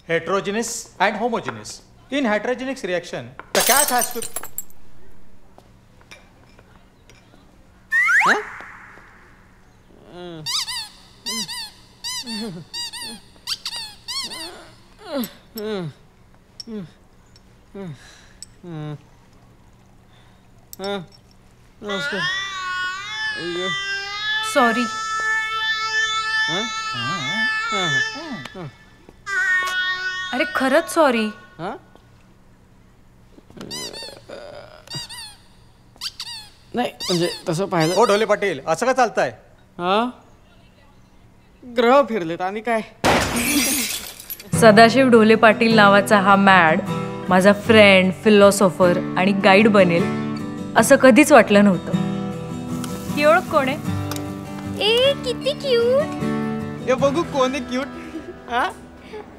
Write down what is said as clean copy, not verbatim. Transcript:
heterogeneous and homogeneous. In heterogeneous reaction, the cat has to. Sorry. अरे खरंच sorry. नाही म्हणजे तसं पाहिलं. ओ ढोले पाटील, असं का चालतंय? ग्रह फिरलेत आणि काय. सदाशिव ढोले पाटील नावाचा हा मॅड माझा फ्रेंड, फिलॉसॉफर आणि गाईड बनेल असं कधीच वाटलं नव्हतं. ही ओळख कोण आहे? ए किती क्यूट. हे बघू कोण आहे क्यूट.